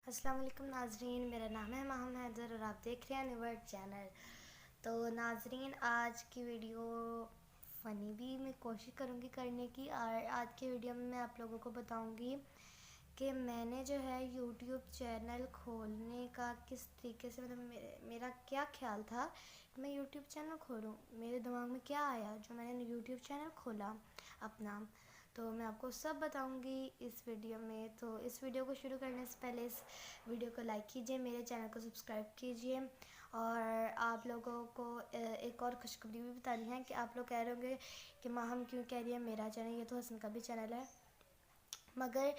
अस्सलाम वालेकुम नाजरीन, मेरा नाम है माहम हैदर और आप देख रहे हैं न्यूवर्ड चैनल। तो नाजरीन, आज की वीडियो फ़नी भी मैं कोशिश करूँगी करने की, और आज की वीडियो में मैं आप लोगों को बताऊँगी कि मैंने जो है यूट्यूब चैनल खोलने का किस तरीके से, मतलब मेरा क्या ख्याल था कि मैं यूट्यूब चैनल खोलूँ। मेरे दिमाग में क्या आया जो मैंने यूट्यूब चैनल खोला अपना, तो मैं आपको सब बताऊंगी इस वीडियो में। तो इस वीडियो को शुरू करने से पहले इस वीडियो को लाइक कीजिए, मेरे चैनल को सब्सक्राइब कीजिए। और आप लोगों को एक और खुशखबरी भी बतानी है कि आप लोग कह रहे होंगे कि माँ हम क्यों कह रही है मेरा चैनल, ये तो हसन का भी चैनल है। मगर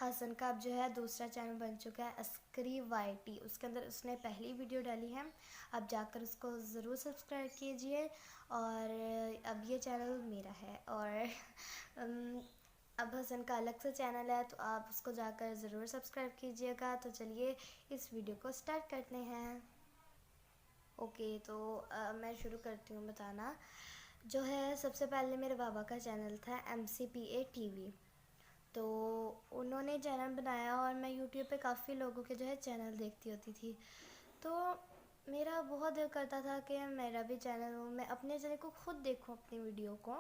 हसन का अब जो है दूसरा चैनल बन चुका है अस्करी वाईटी, उसके अंदर उसने पहली वीडियो डाली है, अब जाकर उसको ज़रूर सब्सक्राइब कीजिए। और अब ये चैनल मेरा है, और अब हसन का अलग से चैनल है, तो आप उसको जाकर ज़रूर सब्सक्राइब कीजिएगा। तो चलिए इस वीडियो को स्टार्ट करते हैं। ओके, तो मैं शुरू करती हूँ बताना। जो है सबसे पहले मेरे बाबा का चैनल था MCPA TV, तो उन्होंने चैनल बनाया और मैं यूट्यूब पे काफ़ी लोगों के जो है चैनल देखती होती थी। तो मेरा बहुत दिल करता था कि मेरा भी चैनल हो, मैं अपने चैनल को खुद देखूं, अपनी वीडियो को।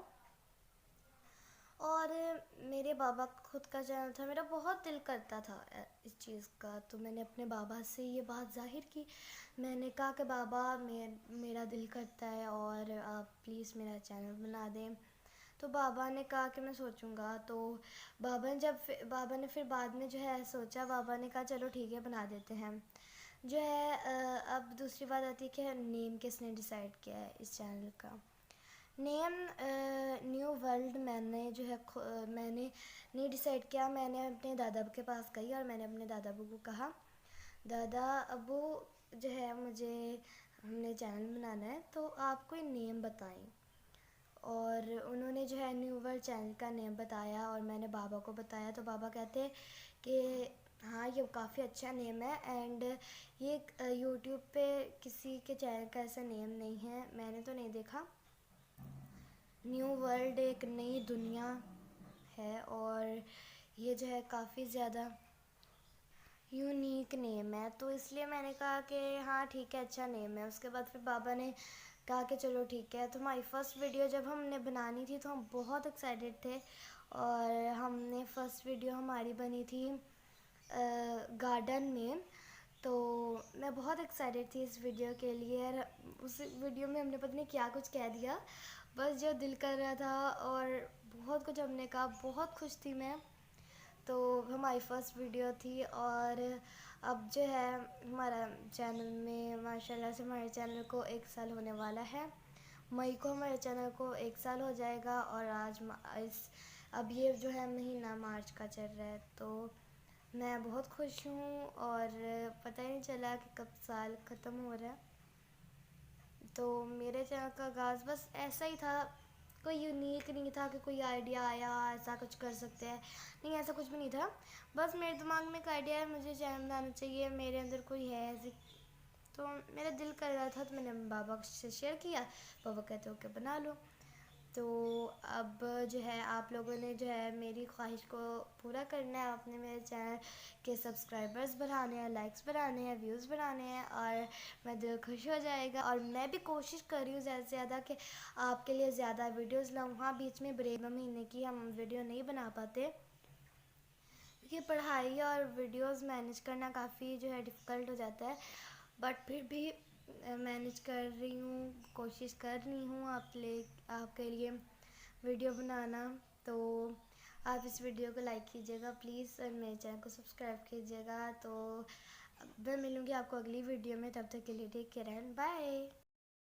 और मेरे बाबा खुद का चैनल था, मेरा बहुत दिल करता था इस चीज़ का। तो मैंने अपने बाबा से ये बात जाहिर की, मैंने कहा कि बाबा मेरा दिल करता है और आप प्लीज़ मेरा चैनल बना दें। तो बाबा ने कहा कि मैं सोचूंगा। तो बाबा ने फिर बाद में जो है सोचा, बाबा ने कहा चलो ठीक है बना देते हैं। जो है अब दूसरी बात आती है कि नेम किसने डिसाइड किया है इस चैनल का। नेम न्यू वर्ल्ड मैंने जो है मैंने नहीं डिसाइड किया। मैंने अपने दादा के पास गई और मैंने अपने दादा अबू को कहा, दादा अबू जो है मुझे हमने चैनल बनाना है, तो आप कोई नेम बताएं। और उन्होंने जो है न्यू वर्ल्ड चैनल का नेम बताया और मैंने बाबा को बताया। तो बाबा कहते कि हाँ ये काफ़ी अच्छा नेम है, एंड ये यूट्यूब पे किसी के चैनल का ऐसा नेम नहीं है, मैंने तो नहीं देखा। न्यू वर्ल्ड एक नई दुनिया है और ये जो है काफ़ी ज़्यादा यूनिक नेम है, तो इसलिए मैंने कहा कि हाँ ठीक है अच्छा नेम है। उसके बाद फिर बाबा ने कहा कि चलो ठीक है। तो हमारी फ़र्स्ट वीडियो जब हमने बनानी थी तो हम बहुत एक्साइटेड थे, और हमने फ़र्स्ट वीडियो हमारी बनी थी गार्डन में। तो मैं बहुत एक्साइटेड थी इस वीडियो के लिए, और उस वीडियो में हमने पता नहीं क्या कुछ कह दिया, बस जो दिल कर रहा था, और बहुत कुछ हमने कहा, बहुत खुश थी मैं। तो हमारी फ़र्स्ट वीडियो थी, और अब जो है हमारा चैनल में माशाल्लाह से हमारे चैनल को 1 साल होने वाला है। मई को हमारे चैनल को 1 साल हो जाएगा, और अब ये जो है महीना मार्च का चल रहा है, तो मैं बहुत खुश हूँ और पता ही नहीं चला कि कब साल ख़त्म हो रहा है। तो मेरे चैनल का आगाज़ बस ऐसा ही था, कोई यूनिक नहीं था कि कोई आइडिया आया ऐसा कुछ कर सकते हैं, नहीं ऐसा कुछ भी नहीं था। बस मेरे दिमाग में एक आइडिया है, मुझे चैनल बनाना चाहिए, मेरे अंदर कोई है ऐसी, तो मेरा दिल कर रहा था, तो मैंने बाबा से शेयर किया। बाबा कहते ओके बना लो। तो अब जो है आप लोगों ने जो है मेरी ख्वाहिश को पूरा करना है, आपने मेरे चैनल के सब्सक्राइबर्स बढ़ाने हैं, लाइक्स बढ़ाने हैं, व्यूज़ बढ़ाने हैं, और मैं दिल खुश हो जाएगा। और मैं भी कोशिश कर रही हूँ ज़्यादा से ज़्यादा कि आपके लिए ज़्यादा वीडियोज़ लाऊँ। हाँ बीच में ब्रेक महीने की हम वीडियो नहीं बना पाते, क्योंकि पढ़ाई और वीडियोस मैनेज करना काफ़ी जो है डिफ़िकल्ट हो जाता है, बट फिर भी मैनेज कर रही हूँ, कोशिश कर रही हूँ आपके लिए वीडियो बनाना। तो आप इस वीडियो को लाइक कीजिएगा प्लीज़, और मेरे चैनल को सब्सक्राइब कीजिएगा। तो मैं मिलूँगी आपको अगली वीडियो में, तब तक के लिए टेक केयर एंड बाय।